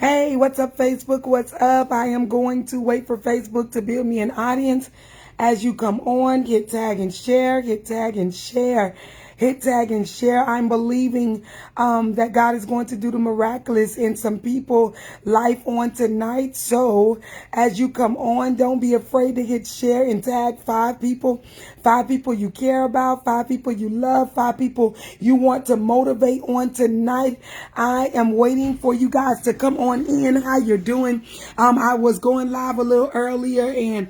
Hey, what's up, Facebook? What's up? I am going to wait for Facebook to build me an audience. As you come on, hit tag and share, hit tag and share, hit tag and share. I'm believing that God is going to do the miraculous in some people life on tonight. So as you come on, don't be afraid to hit share and tag five people you care about, five people you love, five people you want to motivate on tonight. I am waiting for you guys to come on in. How you're doing? I was going live a little earlier and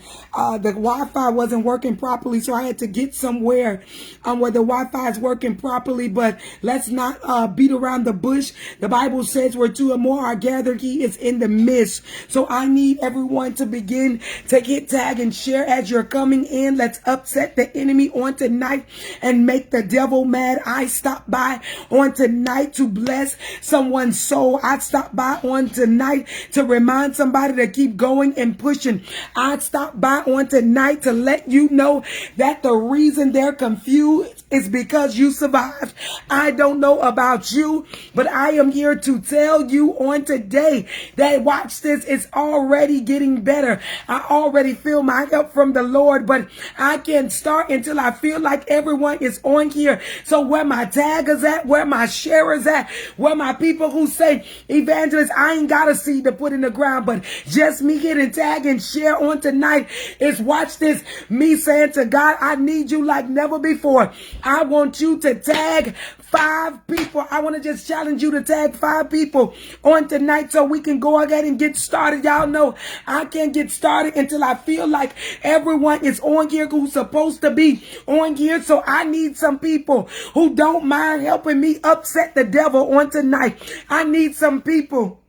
the Wi-Fi wasn't working properly, so I had to get somewhere where the Wi-Fi is working properly. But let's not beat around the bush. The Bible says where two or more are gathered, He is in the midst. So I need everyone to begin to hit tag and share as you're coming in. Let's upset the enemy on tonight and make the devil mad. I stopped by on tonight to bless someone's soul. I stopped by on tonight to remind somebody to keep going and pushing. I stopped by on tonight to let you know that the reason they're confused is because you survived. I don't know about you, but I am here to tell you on today that watch this, it's already getting better. I already feel my help from the Lord, but I can't start until I feel like everyone is on here. So where my taggers at, where my sharers at, where my people who say, evangelist, I ain't got a seed to put in the ground, but just me hitting tag and share on tonight is watch this, me saying to God, I need you like never before. I want you to tag five people. I want to just challenge you to tag five people on tonight so we can go ahead and get started. Y'all know I can't get started until I feel like everyone is on here who's supposed to be on here. So I need some people who don't mind helping me upset the devil on tonight. I need some people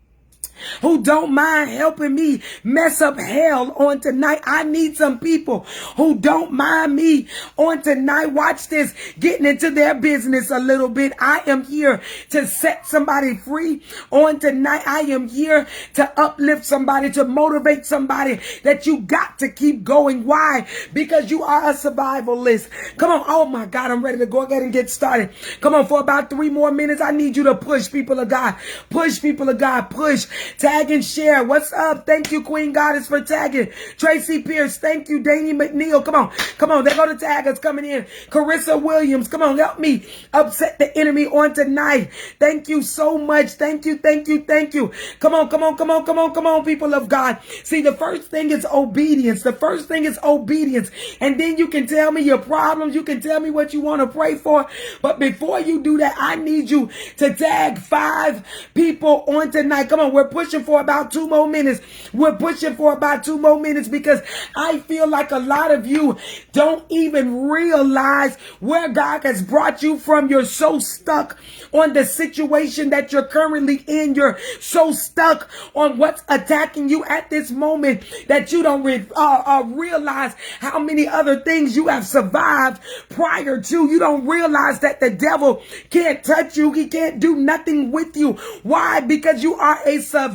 who don't mind helping me mess up hell on tonight. I need some people who don't mind me on tonight. Watch this, getting into their business a little bit. I am here to set somebody free on tonight. I am here to uplift somebody, to motivate somebody that you got to keep going. Why? Because you are a survivalist. Come on. Oh my God, I'm ready to go ahead and get started. Come on, for about 3 more minutes. I need you to push, people of God. Push, people of God. Push. Tag and share. What's up? Thank you, Queen Goddess, for tagging. Tracy Pierce. Thank you, Danny McNeil. Come on. Come on. They go to taggers coming in. Carissa Williams. Come on. Help me upset the enemy on tonight. Thank you so much. Thank you. Thank you. Thank you. Come on. Come on. Come on. Come on. Come on, people of God. See, the first thing is obedience. The first thing is obedience. And then you can tell me your problems. You can tell me what you want to pray for. But before you do that, I need you to tag 5 people on tonight. Come on. We're pushing for about 2 more minutes. We're pushing for about 2 more minutes because I feel like a lot of you don't even realize where God has brought you from. You're so stuck on the situation that you're currently in. You're so stuck on what's attacking you at this moment that you don't realize how many other things you have survived prior to. You don't realize that the devil can't touch you. He can't do nothing with you. Why? Because you are a survivalist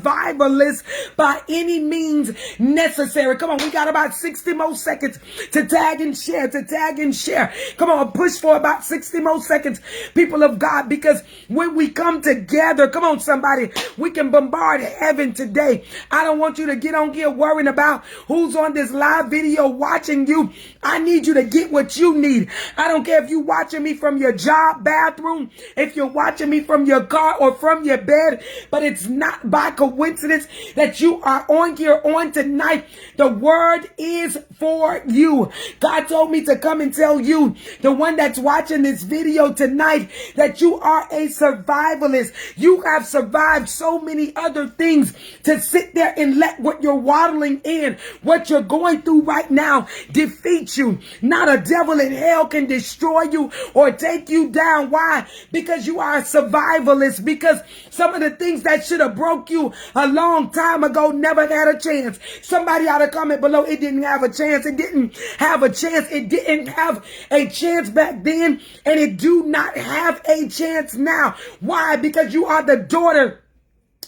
by any means necessary. Come on, we got about 60 more seconds to tag and share, to tag and share. Come on, push for about 60 more seconds, people of God, because when we come together, come on, somebody, we can bombard heaven today. I don't want you to get on here worrying about who's on this live video watching you. I need you to get what you need. I don't care if you're watching me from your job bathroom, if you're watching me from your car or from your bed, but it's not by coincidence that you are on here on tonight. The word is for you. God told me to come and tell you, the one that's watching this video tonight, that you are a survivalist. You have survived so many other things to sit there and let what you're waddling in, what you're going through right now, defeat you. Not a devil in hell can destroy you or take you down. Why? Because you are a survivalist. Because some of the things that should have broke you a long time ago never had a chance. Somebody ought to comment below, it didn't have a chance. It didn't have a chance. It didn't have a chance back then, and it do not have a chance now. Why? Because you are the daughter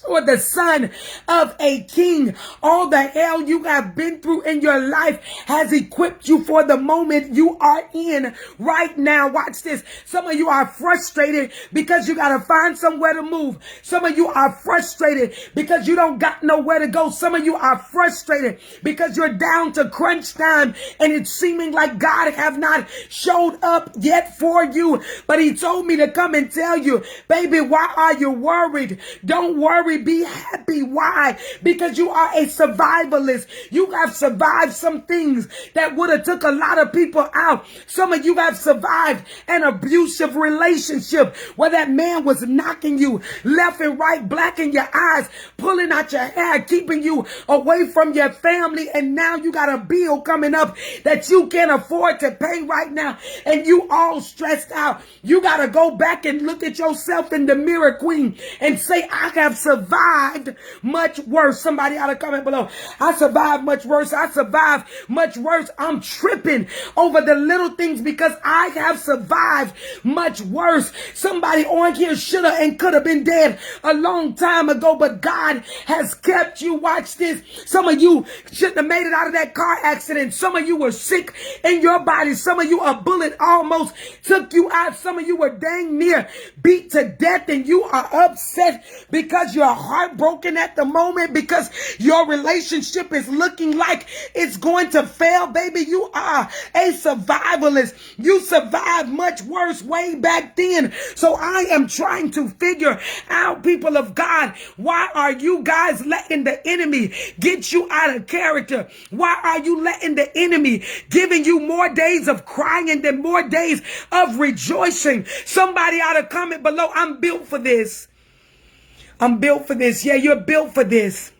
or the son of a king. All the hell you have been through in your life has equipped you for the moment you are in right now. Watch this. Some of you are frustrated because you got to find somewhere to move. Some of you are frustrated because you don't got nowhere to go. Some of you are frustrated because you're down to crunch time and it's seeming like God have not showed up yet for you. But he told me to come and tell you, baby, why are you worried? Don't worry, be happy. Why? Because you are a survivalist. You have survived some things that would have took a lot of people out. Some of you have survived an abusive relationship where that man was knocking you left and right, blacking your eyes, pulling out your hair, keeping you away from your family. And now you got a bill coming up that you can't afford to pay right now. And you all stressed out. You got to go back and look at yourself in the mirror, queen, and say, I have survived much worse. Somebody ought to comment below. I survived much worse. I survived much worse. I'm tripping over the little things because I have survived much worse. Somebody on here should have and could have been dead a long time ago, but God has kept you. Watch this. Some of you shouldn't have made it out of that car accident. Some of you were sick in your body. Some of you, a bullet almost took you out. Some of you were dang near beat to death, and you are upset because you're heartbroken at the moment because your relationship is looking like it's going to fail. Baby, you are a survivalist. You survived much worse way back then. So I am trying to figure out, people of God, why are you guys letting the enemy get you out of character? Why are you letting the enemy giving you more days of crying than more days of rejoicing? Somebody ought to comment below. I'm built for this. I'm built for this. Yeah, you're built for this.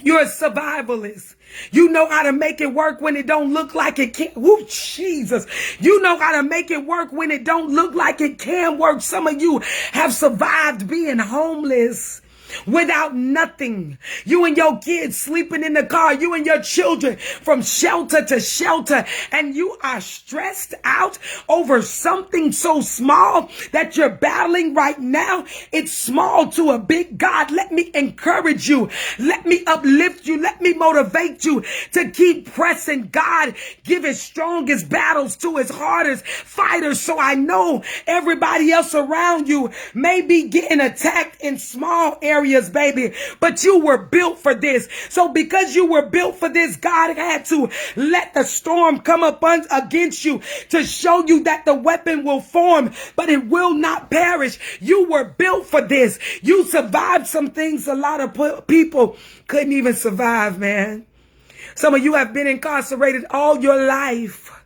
You're a survivalist. You know how to make it work when it don't look like it can. Woo, Jesus. You know how to make it work when it don't look like it can work. Some of you have survived being homeless. Without nothing. You and your kids sleeping in the car. You and your children from shelter to shelter. And you are stressed out over something so small that you're battling right now. It's small to a big God. Let me encourage you. Let me uplift you. Let me motivate you to keep pressing. God give his strongest battles to his hardest fighters. So I know everybody else around you may be getting attacked in small areas, baby, but you were built for this. So because you were built for this, God had to let the storm come up against you to show you that the weapon will form, but it will not perish. You were built for this. You survived some things a lot of people couldn't even survive, man. Some of you have been incarcerated all your life.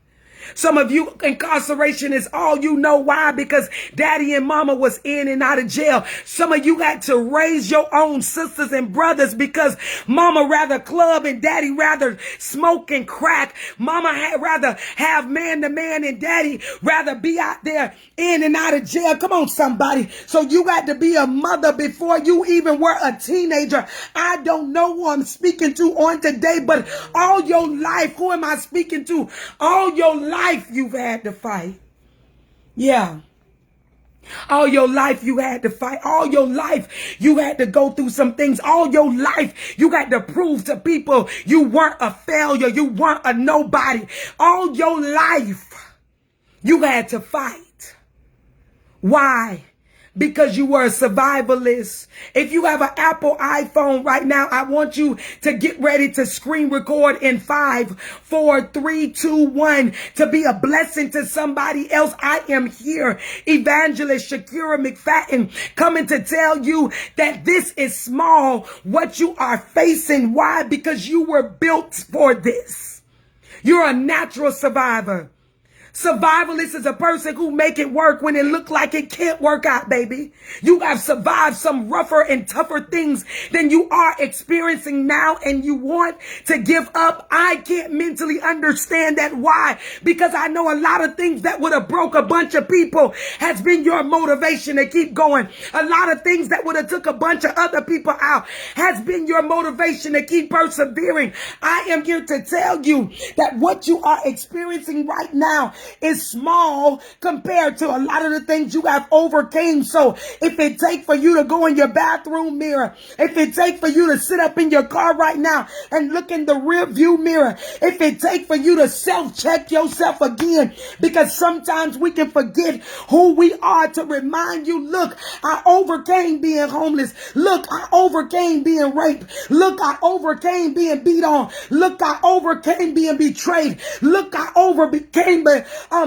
Some of you, incarceration is all you know. Why? Because daddy and mama was in and out of jail. Some of you had to raise your own sisters and brothers because mama rather club and daddy rather smoke and crack. Mama had rather have man to man and daddy rather be out there in and out of jail. Come on, somebody. So you got to be a mother before you even were a teenager. I don't know who I'm speaking to on today, but all your life, who am I speaking to? All your life you've had to fight. Yeah. All your life you had to fight. All your life you had to go through some things. All your life you had to prove to people you weren't a failure. You weren't a nobody. All your life you had to fight. Why? Because you were a survivalist. If you have an Apple iPhone right now, I want you to get ready to screen record in 5, 4, 3, 2, 1 to be a blessing to somebody else. I am here, Evangelist Shakira McFadden, coming to tell you that this is small, what you are facing. Why? Because you were built for this. You're a natural survivor. Survivalist is a person who make it work when it look like it can't work out, baby. You have survived some rougher and tougher things than you are experiencing now, and you want to give up. I can't mentally understand that. Why? Because I know a lot of things that would have broke a bunch of people has been your motivation to keep going. A lot of things that would have took a bunch of other people out has been your motivation to keep persevering. I am here to tell you that what you are experiencing right now is small compared to a lot of the things you have overcame. So if it takes for you to go in your bathroom mirror, if it takes for you to sit up in your car right now and look in the rear view mirror, if it takes for you to self-check yourself again, because sometimes we can forget who we are, to remind you, look, I overcame being homeless. Look, I overcame being raped. Look, I overcame being beat on. Look, I overcame being betrayed. Look, I overcame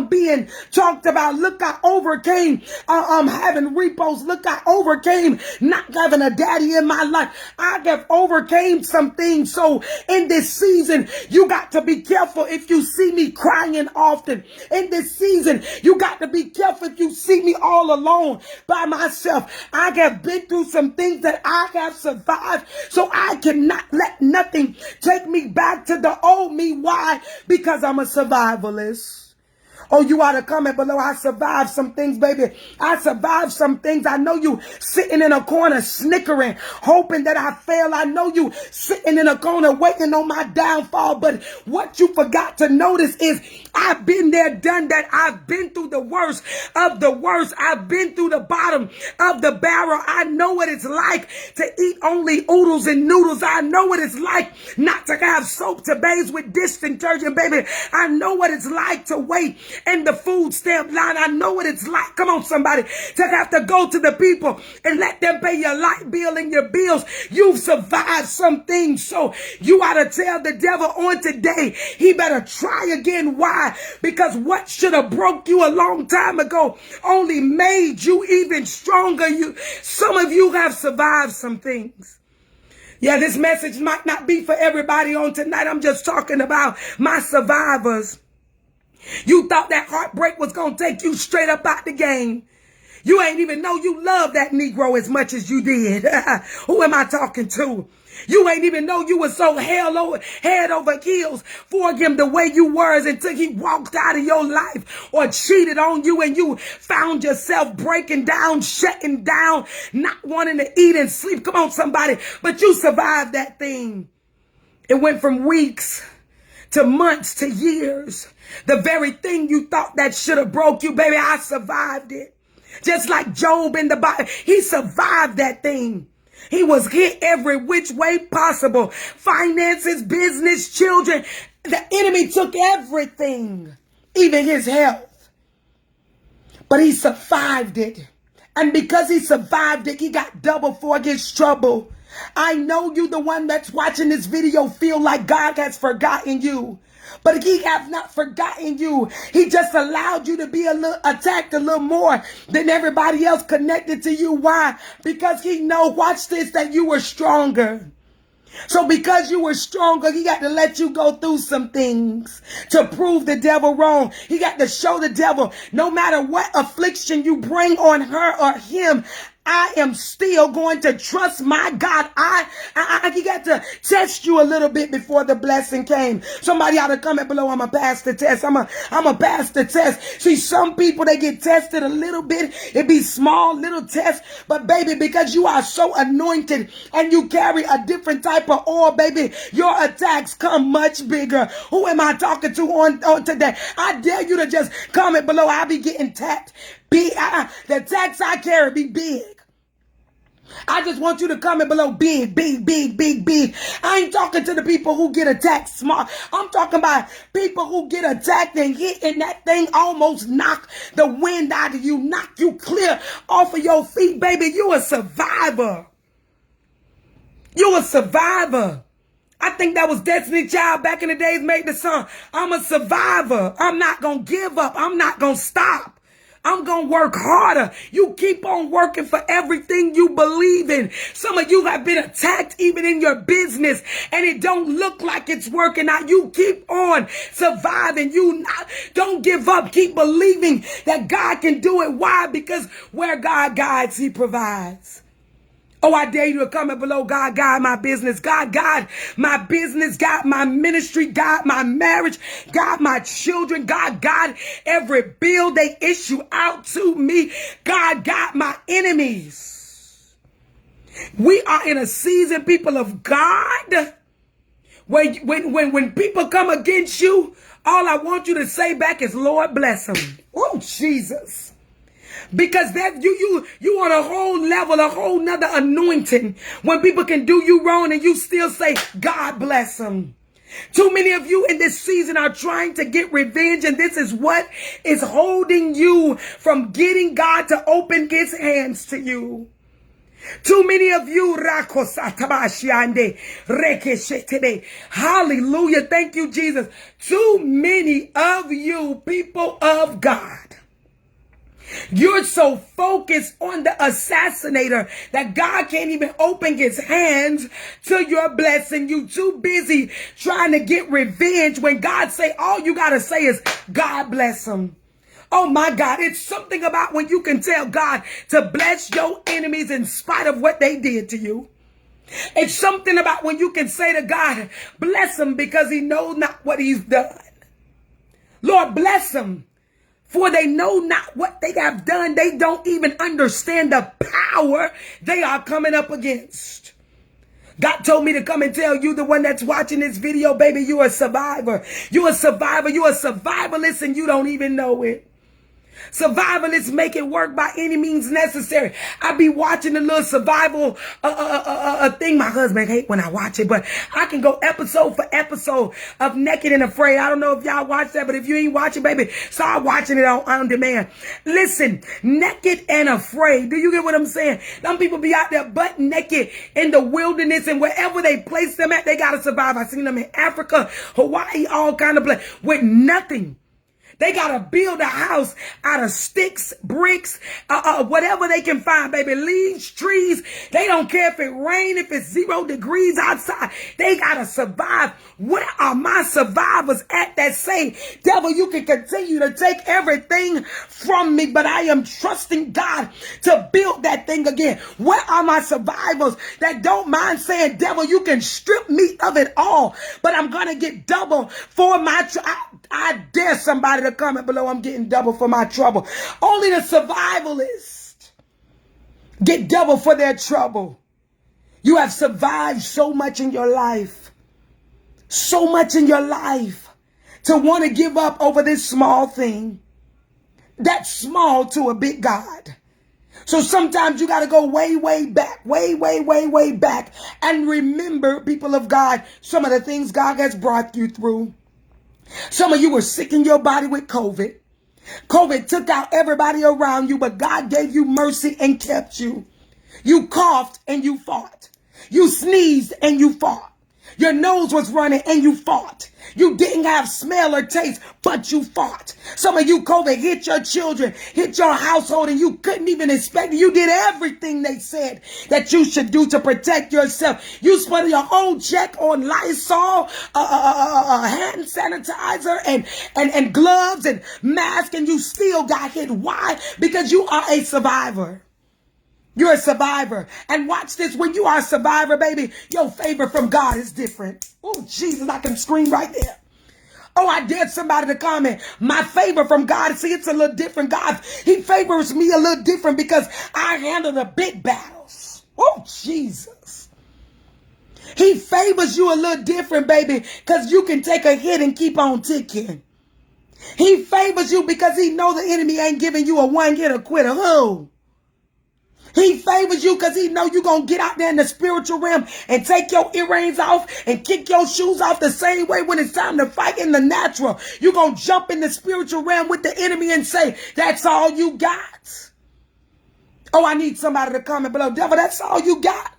being talked about. Look, I overcame having repos. Look, I overcame not having a daddy in my life. I have overcame some things. So in this season, you got to be careful if you see me crying often. In this season, you got to be careful if you see me all alone by myself. I have been through some things that I have survived, so I cannot let nothing take me back to the old me. Why? Because I'm a survivalist. Oh, you ought to comment below. I survived some things, baby. I survived some things. I know you sitting in a corner snickering, hoping that I fail. I know you sitting in a corner waiting on my downfall. But what you forgot to notice is I've been there, done that. I've been through the worst of the worst. I've been through the bottom of the barrel. I know what it's like to eat only oodles and noodles. I know what it's like not to have soap to bathe with dish detergent, baby. I know what it's like to wait in the food stamp line. I know what it's like, come on somebody, to have to go to the people and let them pay your light bill and your bills. You've survived some things, so you ought to tell the devil on today, he better try again. Why? Because what should have broke you a long time ago only made you even stronger. Some of you have survived some things. Yeah, this message might not be for everybody on tonight. I'm just talking about my survivors. You thought that heartbreak was going to take you straight up out the game. You ain't even know you loved that Negro as much as you did. Who am I talking to? You ain't even know you were so head over heels for him the way you were until he walked out of your life or cheated on you and you found yourself breaking down, shutting down, not wanting to eat and sleep. Come on, somebody. But you survived that thing. It went from weeks to months to years. The very thing you thought that should have broke you, baby, I survived it. Just like Job in the Bible, he survived that thing. He was hit every which way possible. Finances, business, children. The enemy took everything, even his health. But he survived it. And because he survived it, he got double for his trouble. I know you, the one that's watching this video, feel like God has forgotten you. But he have not forgotten you. He just allowed you to be attacked a little more than everybody else connected to you. Why? Because he know, watch this, that you were stronger. So because you were stronger, he got to let you go through some things to prove the devil wrong. He got to show the devil, no matter what affliction you bring on her or him, I am still going to trust my God. He got to test you a little bit before the blessing came. Somebody ought to comment below. I'm a pass the test. I'm a pass the test. See, some people, they get tested a little bit. It be small little tests. But baby, because you are so anointed and you carry a different type of oil, baby, your attacks come much bigger. Who am I talking to on today? I dare you to just comment below. I'll be getting tapped. The attacks I carry be big. I just want you to comment below big, big, big, big, big. I ain't talking to the people who get attacked small. I'm talking about people who get attacked and hit and that thing almost knock the wind out of you, knock you clear off of your feet, baby. You a survivor. You a survivor. I think that was Destiny Child back in the days made the song. I'm a survivor. I'm not going to give up. I'm not going to stop. I'm going to work harder. You keep on working for everything you believe in. Some of you have been attacked even in your business and it don't look like it's working out. You keep on surviving. Don't give up. Keep believing that God can do it. Why? Because where God guides, he provides. Oh, I dare you to comment below. God, guide my business. God, guide my business. God, my ministry. God, my marriage. God, my children. God, guide every bill they issue out to me. God, guide my enemies. We are in a season, people of God, when people come against you, all I want you to say back is, Lord, bless them. Oh, Jesus. Because that you on a whole level, a whole nother anointing when people can do you wrong and you still say, God bless them. Too many of you in this season are trying to get revenge, and this is what is holding you from getting God to open his hands to you. Too many of you, hallelujah, thank you, Jesus. Too many of you, people of God, you're so focused on the assassinator that God can't even open his hands to your blessing. You too busy trying to get revenge when God say all you got to say is, God bless him. Oh my God, it's something about when you can tell God to bless your enemies in spite of what they did to you. It's something about when you can say to God, bless him because he knows not what he's done. Lord, bless him. For they know not what they have done. They don't even understand the power they are coming up against. God told me to come and tell you, the one that's watching this video, baby, you're a survivor. You're a survivor. You're a survivalist and you don't even know it. Survivalists make it work by any means necessary. I be watching a little survival thing. My husband hate when I watch it, but I can go episode for episode of Naked and Afraid. I don't know if y'all watch that, but if you ain't watching, baby, start watching it on demand. Listen, Naked and Afraid. Do you get what I'm saying? Some people be out there butt naked in the wilderness, and wherever they place them at, they gotta survive. I seen them in Africa, Hawaii, all kind of place with nothing. They got to build a house out of sticks, bricks, whatever they can find, baby. Leaves, trees. They don't care if it rains, if it's 0 degrees outside. They got to survive. Where are my survivors at that say, devil, you can continue to take everything from me, but I am trusting God to build that thing again? Where are my survivors that don't mind saying, devil, you can strip me of it all, but I'm going to get double for my I dare somebody to comment below, I'm getting double for my trouble. Only the survivalists get double for their trouble. You have survived so much in your life. So much in your life to want to give up over this small thing. That's small to a big God. So sometimes you got to go way, way back, way back. And remember, people of God, some of the things God has brought you through. Some of you were sick in your body with COVID. COVID took out everybody around you, but God gave you mercy and kept you. You coughed and you fought. You sneezed and you fought. Your nose was running and you fought. You didn't have smell or taste, but you fought. Some of you, COVID hit your children, hit your household, and you couldn't even expect it. You did everything they said that you should do to protect yourself. You spent your own check on Lysol, hand sanitizer, and gloves and mask, and you still got hit. Why? Because you are a survivor. You're a survivor. And watch this. When you are a survivor, baby, your favor from God is different. Oh, Jesus, I can scream right there. Oh, I dared somebody to comment. My favor from God, see, it's a little different. God, he favors me a little different because I handle the big battles. Oh, Jesus. He favors you a little different, baby, because you can take a hit and keep on ticking. He favors you because he knows the enemy ain't giving you a one-hitter quitter. Who? He favors you because he know you're going to get out there in the spiritual realm and take your earrings off and kick your shoes off the same way when it's time to fight in the natural. You're going to jump in the spiritual realm with the enemy and say, that's all you got. Oh, I need somebody to comment below. Devil, that's all you got.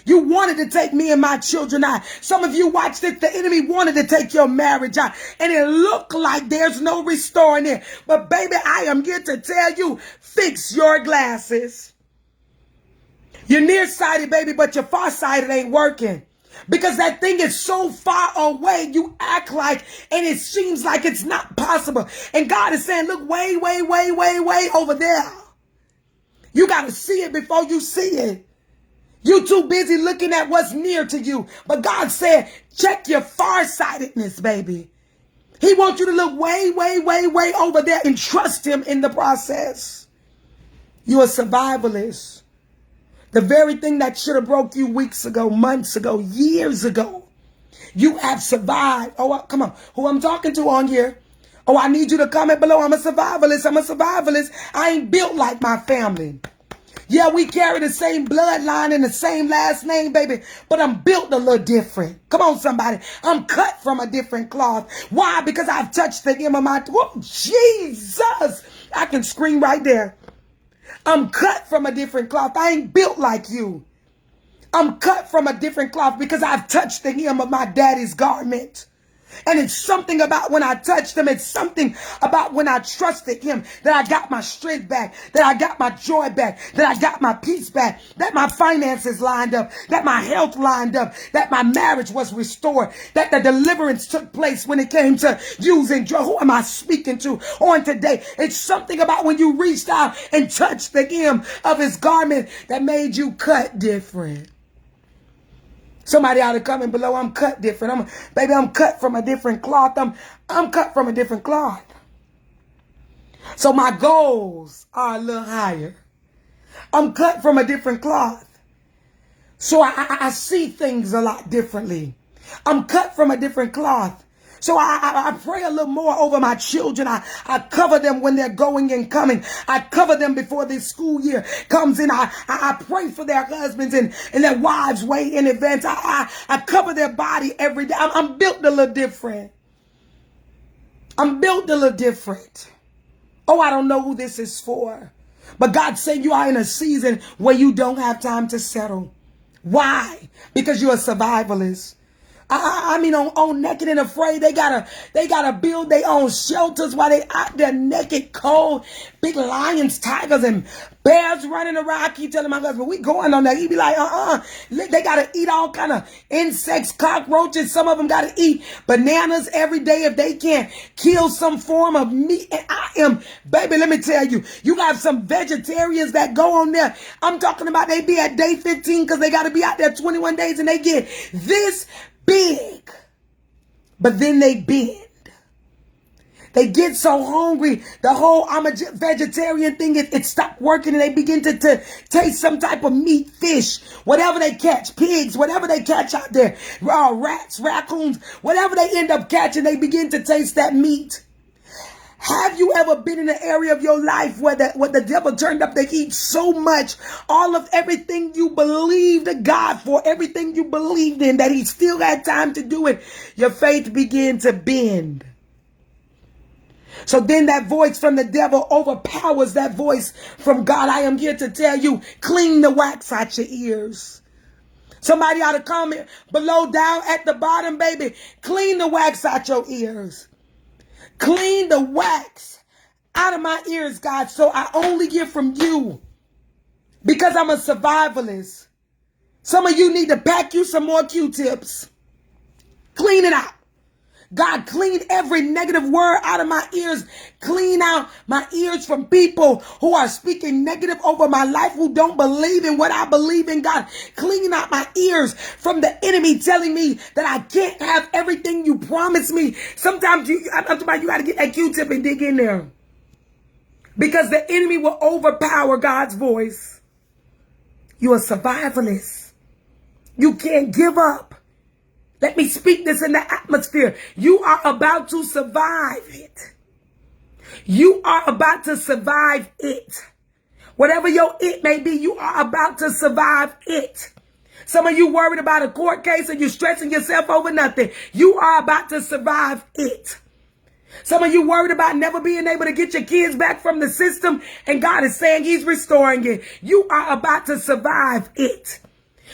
You wanted to take me and my children out. Some of you watched it. The enemy wanted to take your marriage out. And it looked like there's no restoring it. But baby, I am here to tell you, fix your glasses. You're nearsighted, baby, but you're farsighted ain't working. Because that thing is so far away, you act like, and it seems like it's not possible. And God is saying, look way over there. You got to see it before you see it. You're too busy looking at what's near to you. But God said, check your farsightedness, baby. He wants you to look way over there and trust him in the process. You're a survivalist. The very thing that should have broke you weeks ago, months ago, years ago, You have survived. Oh, come on. Who I'm talking to on here? Oh, I need you to comment below. I'm a survivalist. I'm a survivalist. I ain't built like my family. Yeah, we carry the same bloodline and the same last name, baby, but I'm built a little different. Come on, somebody. I'm cut from a different cloth. Why? Because I've touched the hem of my... Whoa, Jesus! I can scream right there. I'm cut from a different cloth. I ain't built like you. I'm cut from a different cloth because I've touched the hem of my daddy's garment. And it's something about when I touched him. It's something about when I trusted him that I got my strength back, that I got my joy back, that I got my peace back, that my finances lined up, that my health lined up, that my marriage was restored, that the deliverance took place when it came to using drugs. Who am I speaking to on today? It's something about when you reached out and touched the hem of his garment that made you cut different. Somebody ought to comment below. I'm cut different. Baby, I'm cut from a different cloth. I'm cut from a different cloth. So my goals are a little higher. I'm cut from a different cloth. So I see things a lot differently. I'm cut from a different cloth. So I pray a little more over my children. I cover them when they're going and coming. I cover them before this school year comes in. I pray for their husbands and their wives way in advance. I cover their body every day. I'm built a little different. I'm built a little different. Oh, I don't know who this is for. But God said you are in a season where you don't have time to settle. Why? Because you're a survivalist. I mean, on Naked and Afraid, they gotta build their own shelters while they out there naked, cold, big lions, tigers, and bears running around. I keep telling my husband, we going on that. He be like, they gotta eat all kind of insects, cockroaches. Some of them gotta eat bananas every day if they can't kill some form of meat. And I am, baby, let me tell you, you got some vegetarians that go on there. I'm talking about they be at day 15 because they gotta be out there 21 days and they get this big, but then they bend. They get so hungry, the whole I'm a vegetarian thing, it stopped working, and they begin to taste some type of meat, fish, whatever they catch, pigs, whatever they catch out there, rats, raccoons, whatever they end up catching, they begin to taste that meat. Have you ever been in an area of your life where the devil turned up the heat so much, all of everything you believed God for, everything you believed in, that he still had time to do it, your faith began to bend. So then that voice from the devil overpowers that voice from God. I am here to tell you, clean the wax out your ears. Somebody ought to comment below, down at the bottom, baby, clean the wax out your ears. Clean the wax out of my ears, God, so I only hear from you, because I'm a survivalist. Some of you need to pack you some more Q-tips. Clean it out. God, clean every negative word out of my ears. Clean out my ears from people who are speaking negative over my life, who don't believe in what I believe in, God. Clean out my ears from the enemy telling me that I can't have everything you promised me. Sometimes I'm talking about you got to get that Q-tip and dig in there, because the enemy will overpower God's voice. You're a survivalist. You can't give up. Let me speak this in the atmosphere. You are about to survive it. You are about to survive it. Whatever your it may be, you are about to survive it. Some of you worried about a court case and you're stressing yourself over nothing. You are about to survive it. Some of you worried about never being able to get your kids back from the system, and God is saying he's restoring it. You are about to survive it.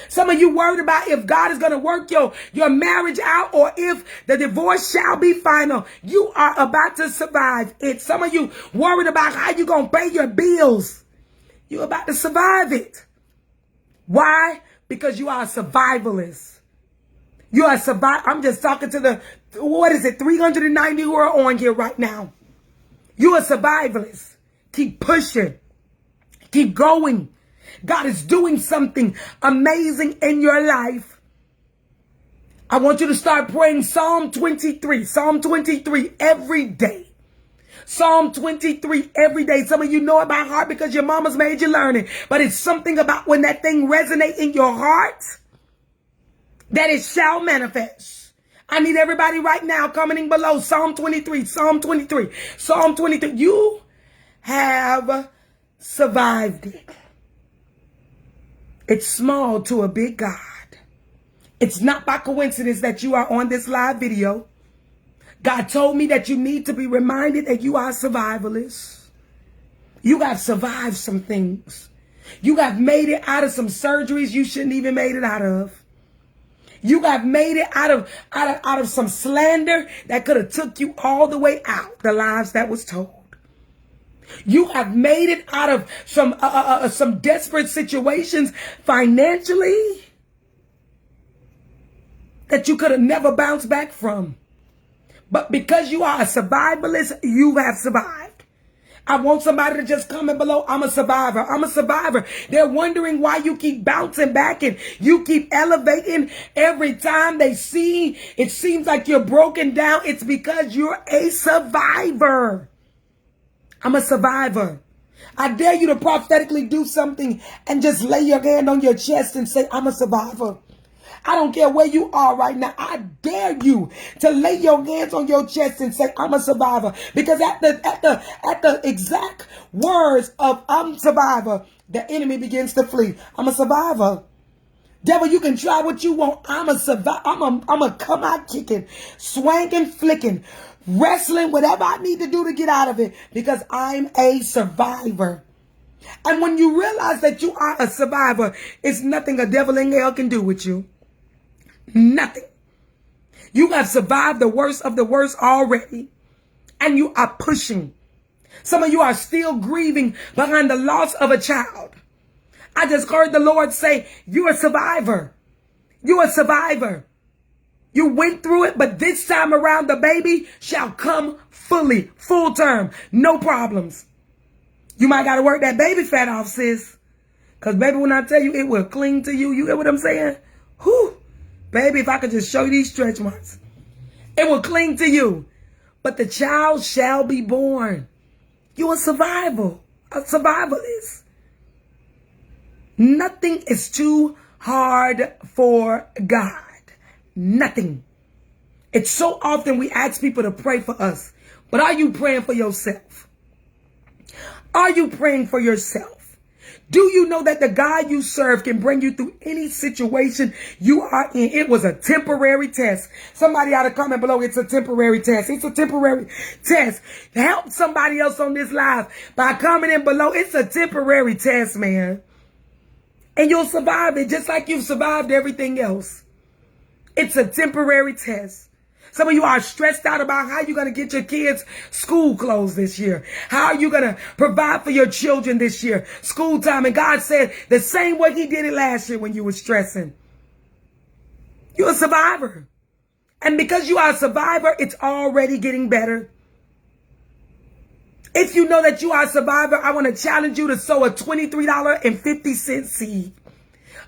Some of you worried about if God is going to work your marriage out, or if the divorce shall be final. You are about to survive it. Some of you worried about how you going to pay your bills. You're about to survive it. Why? Because you are a survivalist. You are a survivor. I'm just talking to the, 390 who are on here right now. You're a survivalist. Keep pushing. Keep going. God is doing something amazing in your life. I want you to start praying Psalm 23. Psalm 23 every day. Psalm 23 every day. Some of you know it by heart because your mama's made you learn it. But it's something about when that thing resonates in your heart that it shall manifest. I need everybody right now commenting below. Psalm 23, Psalm 23, Psalm 23. You have survived it. It's small to a big God. It's not by coincidence that you are on this live video. God told me that you need to be reminded that you are survivalists. You have survived some things. You have made it out of some surgeries you shouldn't even made it out of. You have made it out of some slander that could have took you all the way out, the lies that was told. You have made it out of some desperate situations financially that you could have never bounced back from. But because you are a survivalist, you have survived. I want somebody to just comment below, I'm a survivor. I'm a survivor. They're wondering why you keep bouncing back and you keep elevating every time they see. It seems like you're broken down. It's because you're a survivor. I'm a survivor. I dare you to prophetically do something and just lay your hand on your chest and say, I'm a survivor. I don't care where you are right now. I dare you to lay your hands on your chest and say, I'm a survivor. Because at the exact words of I'm a survivor, the enemy begins to flee. I'm a survivor. Devil, you can try what you want. I'm a survivor. I'm a come out kicking, swanging, flicking, wrestling, whatever I need to do to get out of it. Because I'm a survivor. And when you realize that you are a survivor, it's nothing a devil in hell can do with you. Nothing. You have survived the worst of the worst already. And you are pushing. Some of you are still grieving behind the loss of a child. I just heard the Lord say, you're a survivor. You're a survivor. You went through it, but this time around the baby shall come fully, full term, no problems. You might got to work that baby fat off, sis. Because baby, when I tell you, it will cling to you. You get what I'm saying? Whew. Baby, if I could just show you these stretch marks. It will cling to you. But the child shall be born. You're a survivalist. Nothing is too hard for God. Nothing. It's so often we ask people to pray for us. But are you praying for yourself? Are you praying for yourself? Do you know that the God you serve can bring you through any situation you are in? It was a temporary test. Somebody ought to comment below. It's a temporary test. It's a temporary test. Help somebody else on this live by commenting below. It's a temporary test, man. And you'll survive it just like you've survived everything else. It's a temporary test. Some of you are stressed out about how you're going to get your kids school clothes this year. How are you going to provide for your children this year? School time. And God said the same way he did it last year when you were stressing. You're a survivor. And because you are a survivor, it's already getting better. If you know that you are a survivor, I want to challenge you to sow a $23.50 seed.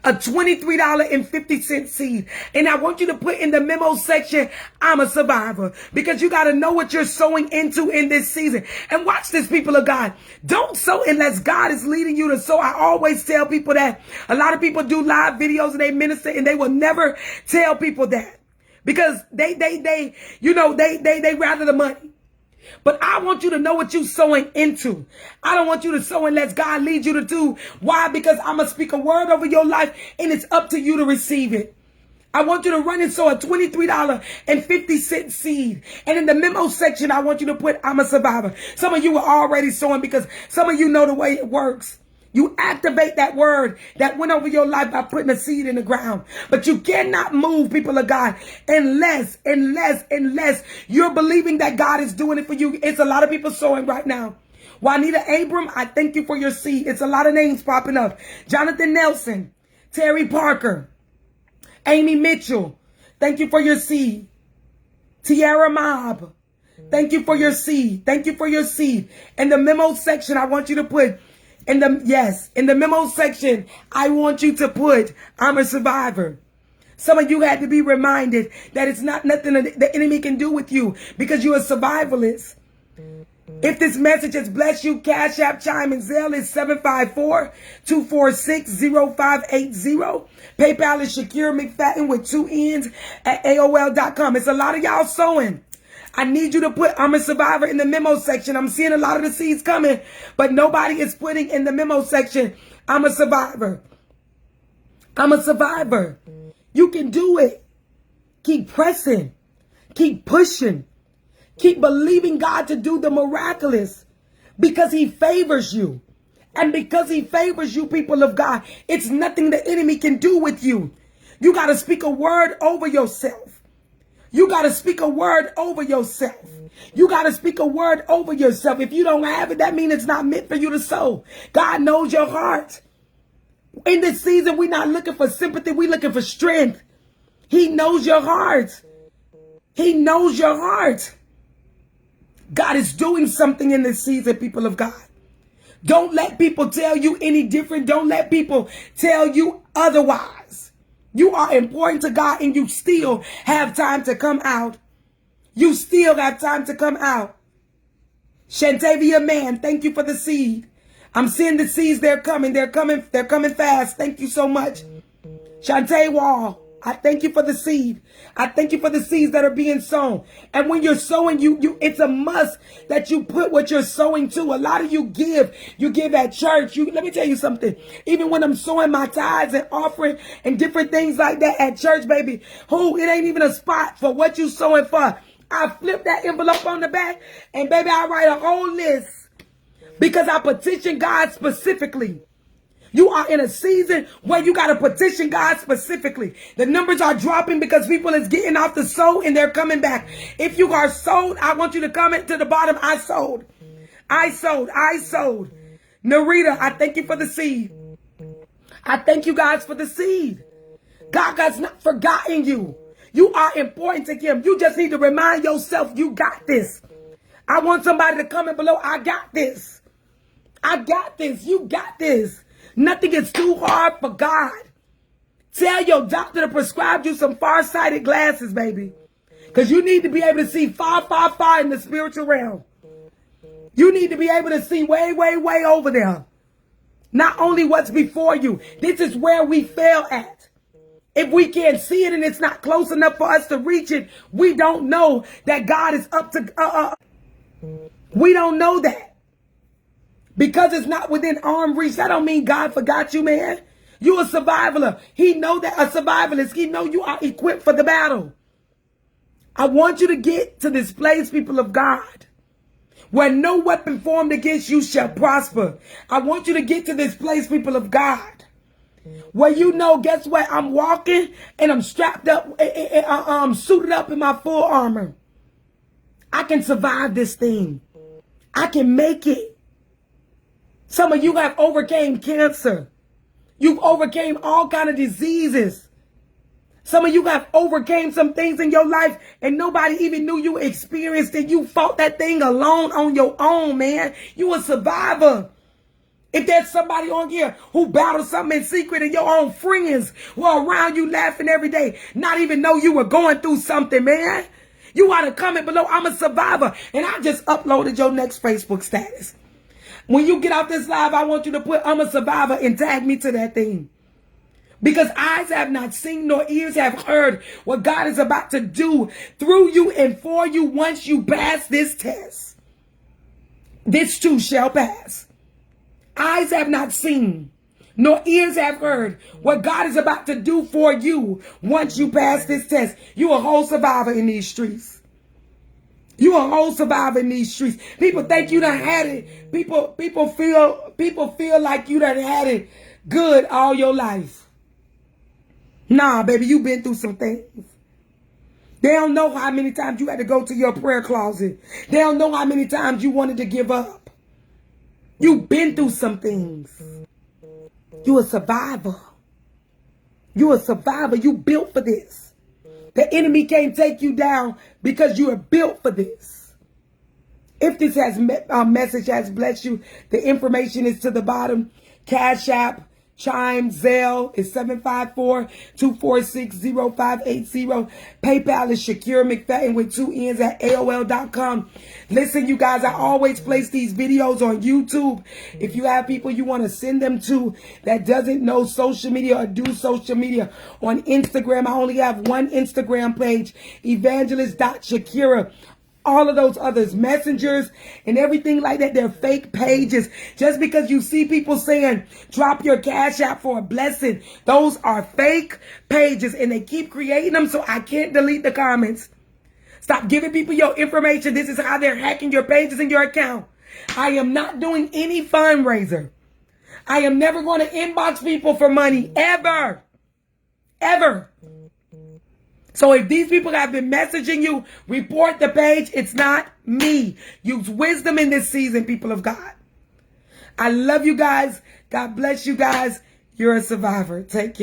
A $23.50 seed. And I want you to put in the memo section, I'm a survivor. Because you got to know what you're sowing into in this season. And watch this, people of God. Don't sow unless God is leading you to sow. I always tell people that. A lot of people do live videos and they minister and they will never tell people that. Because they rather the money. But I want you to know what you're sowing into. I don't want you to sow unless God leads you to do. Why? Because I'm going to speak a word over your life and it's up to you to receive it. I want you to run and sow a $23.50 seed. And in the memo section, I want you to put, I'm a survivor. Some of you are already sowing because some of you know the way it works. You activate that word that went over your life by putting a seed in the ground. But you cannot move, people of God, unless you're believing that God is doing it for you. It's a lot of people sowing right now. Juanita Abram, I thank you for your seed. It's a lot of names popping up. Jonathan Nelson, Terry Parker, Amy Mitchell, thank you for your seed. Tiara Mobb, thank you for your seed. Thank you for your seed. In the memo section, I want you to put, in the memo section, I want you to put, I'm a survivor. Some of you had to be reminded that it's not nothing the enemy can do with you because you're a survivalist. If this message has blessed you, Cash App, Chime, and Zelle is 754-246-0580. PayPal is Shakira McFadden with 2 N's at AOL.com. It's a lot of y'all sewing. I need you to put I'm a survivor in the memo section. I'm seeing a lot of the seeds coming, but nobody is putting in the memo section, I'm a survivor. I'm a survivor. You can do it. Keep pressing. Keep pushing. Keep believing God to do the miraculous because he favors you. And because he favors you, people of God, it's nothing the enemy can do with you. You got to speak a word over yourself. You got to speak a word over yourself. You got to speak a word over yourself. If you don't have it, that means it's not meant for you to sow. God knows your heart. In this season, we're not looking for sympathy. We're looking for strength. He knows your heart. He knows your heart. God is doing something in this season, people of God. Don't let people tell you any different. Don't let people tell you otherwise. You are important to God and you still have time to come out. You still have time to come out. Shantavia Man, thank you for the seed. I'm seeing the seeds. They're coming. They're coming fast. Thank you so much. Shantae Wall, I thank you for the seed. I thank you for the seeds that are being sown. And when you're sowing, it's a must that you put what you're sowing to. A lot of you give at church. Let me tell you something. Even when I'm sowing my tithes and offering and different things like that at church, baby, it ain't even a spot for what you sowing for. I flip that envelope on the back and baby, I write a whole list because I petition God specifically. You are in a season where you got to petition God specifically. The numbers are dropping because people is getting off the sow and they're coming back. If you are sold, I want you to comment to the bottom. I sold. I sold. I sold. Narita, I thank you for the seed. I thank you guys for the seed. God has not forgotten you. You are important to him. You just need to remind yourself you got this. I want somebody to comment below. I got this. I got this. You got this. Nothing is too hard for God. Tell your doctor to prescribe you some far-sighted glasses, baby. Because you need to be able to see far, far, far in the spiritual realm. You need to be able to see way, way, way over there. Not only what's before you. This is where we fail at. If we can't see it and it's not close enough for us to reach it, we don't know that God is up to... we don't know that. Because it's not within arm reach, that don't mean God forgot you, man. You a survivalist. He know that a survivalist. He know you are equipped for the battle. I want you to get to this place, people of God, where no weapon formed against you shall prosper. I want you to get to this place, people of God, where you know, guess what? I'm walking and I'm strapped up, I'm suited up in my full armor. I can survive this thing. I can make it. Some of you have overcame cancer. You've overcame all kind of diseases. Some of you have overcame some things in your life and nobody even knew you experienced it. You fought that thing alone on your own, man. You a survivor. If there's somebody on here who battled something in secret and your own friends were around you laughing every day, not even know you were going through something, man. You ought to comment below, I'm a survivor. And I just uploaded your next Facebook status. When you get off this live, I want you to put I'm a survivor and tag me to that thing. Because eyes have not seen nor ears have heard what God is about to do through you and for you once you pass this test. This too shall pass. Eyes have not seen nor ears have heard what God is about to do for you once you pass this test. You a whole survivor in these streets. You a whole survivor in these streets. People think you done had it. People feel like you done had it good all your life. Nah, baby, you been through some things. They don't know how many times you had to go to your prayer closet. They don't know how many times you wanted to give up. You've been through some things. You a survivor. You a survivor. You built for this. The enemy can't take you down because you are built for this. If this message has blessed you, the information is to the bottom. Cash App, Chime, Zelle is 754-246-0580. PayPal is Shakira McFadden with 2 N's at AOL.com. Listen, you guys, I always place these videos on YouTube. If you have people you want to send them to that doesn't know social media or do social media, on Instagram, I only have one Instagram page, evangelist.shakira. All of those others, messengers and everything like that, they're fake pages. Just because you see people saying, drop your Cash App for a blessing, those are fake pages and they keep creating them, so I can't delete the comments. Stop giving people your information. This is how they're hacking your pages and your account. I am not doing any fundraiser. I am never going to inbox people for money, ever. Ever. So if these people have been messaging you, report the page. It's not me. Use wisdom in this season, people of God. I love you guys. God bless you guys. You're a survivor. Take care.